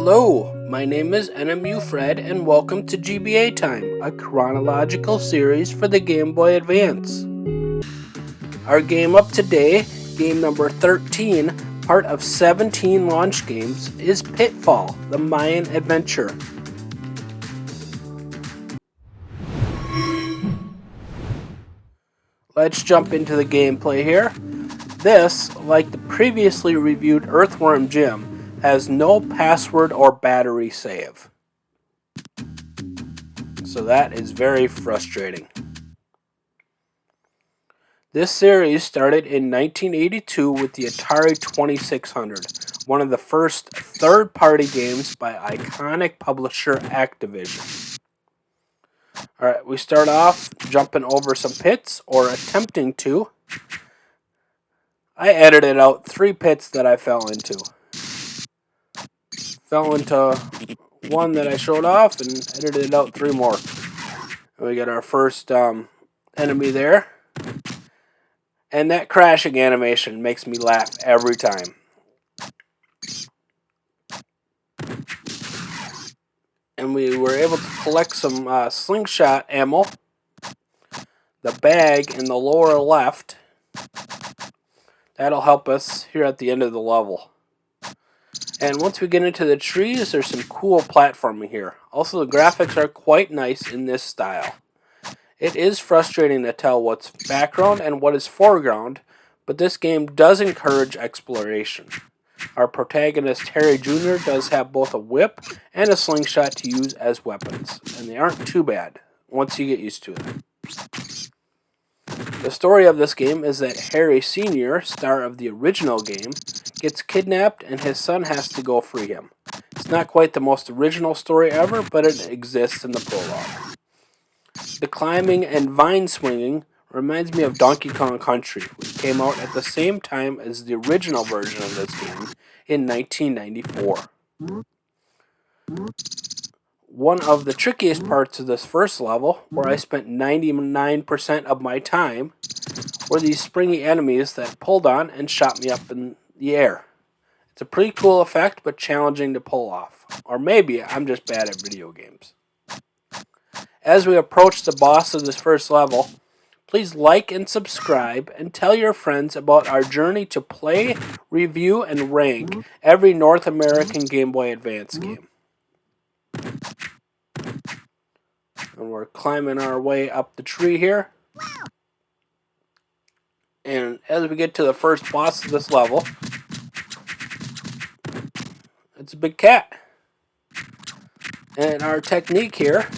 Hello, my name is NMU Fred and welcome to GBA Time, a chronological series for the Game Boy Advance. Our game up today, game number 13, part of 17 launch games, is Pitfall, the Mayan adventure. Let's jump into the gameplay here. This, like the previously reviewed Earthworm Jim, has no password or battery save. So that is very frustrating. This series started in 1982 with the Atari 2600, one of the first third-party games by iconic publisher Activision. Alright, we start off jumping over some pits, or attempting to. I edited out 3 pits that I fell into. Fell into one that I showed off and edited out 3 more. And we got our first enemy there. And that crashing animation makes me laugh every time. And we were able to collect some slingshot ammo. The bag in the lower left. That'll help us here at the end of the level. And once we get into the trees, there's some cool platforming here. Also, the graphics are quite nice in this style. It is frustrating to tell what's background and what is foreground, but this game does encourage exploration. Our protagonist, Harry Jr., does have both a whip and a slingshot to use as weapons, and they aren't too bad once you get used to it. The story of this game is that Harry Sr., star of the original game, gets kidnapped and his son has to go free him. It's not quite the most original story ever, but it exists in the prologue. The climbing and vine swinging reminds me of Donkey Kong Country, which came out at the same time as the original version of this game in 1994. One of the trickiest parts of this first level, where I spent 99% of my time, were these springy enemies that pulled on and shot me up in the air. It's a pretty cool effect, but challenging to pull off. Or maybe I'm just bad at video games. As we approach the boss of this first level, please like and subscribe and tell your friends about our journey to play, review, and rank every North American Game Boy Advance game. And we're climbing our way up the tree here. And as we get to the first boss of this level, it's a big cat. And our technique here,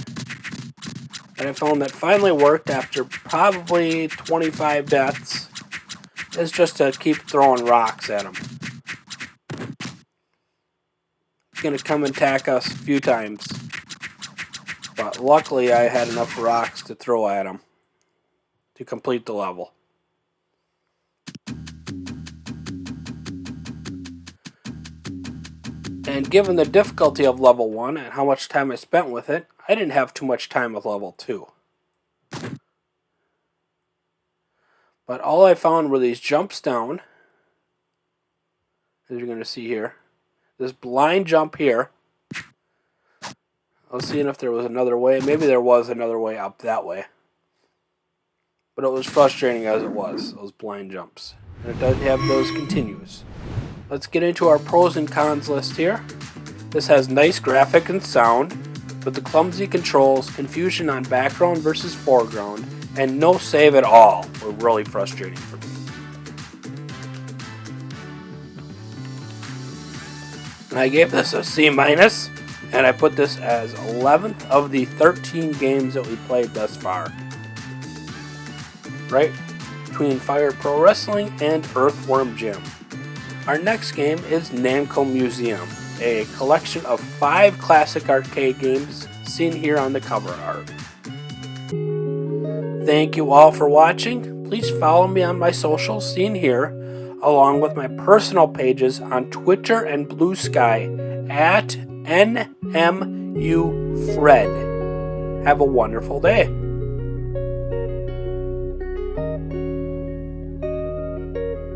that I found that finally worked after probably 25 deaths, is just to keep throwing rocks at him. He's going to come and attack us a few times. But luckily I had enough rocks to throw at him to complete the level. And given the difficulty of level 1 and how much time I spent with it, I didn't have too much time with level 2. But all I found were these jumps down, as you're going to see here. This blind jump here. I was seeing if there was another way. Maybe there was another way up that way. But it was frustrating as it was, those blind jumps. And it does have those continues. Let's get into our pros and cons list here. This has nice graphic and sound, but the clumsy controls, confusion on background versus foreground, and no save at all were really frustrating for me. And I gave this a C-, and I put this as 11th of the 13 games that we played thus far. Right between Fire Pro Wrestling and Earthworm Jim. Our next game is Namco Museum, a collection of 5 classic arcade games seen here on the cover art. Thank you all for watching. Please follow me on my socials seen here, along with my personal pages on Twitter and Blue Sky at NMUFred. Have a wonderful day.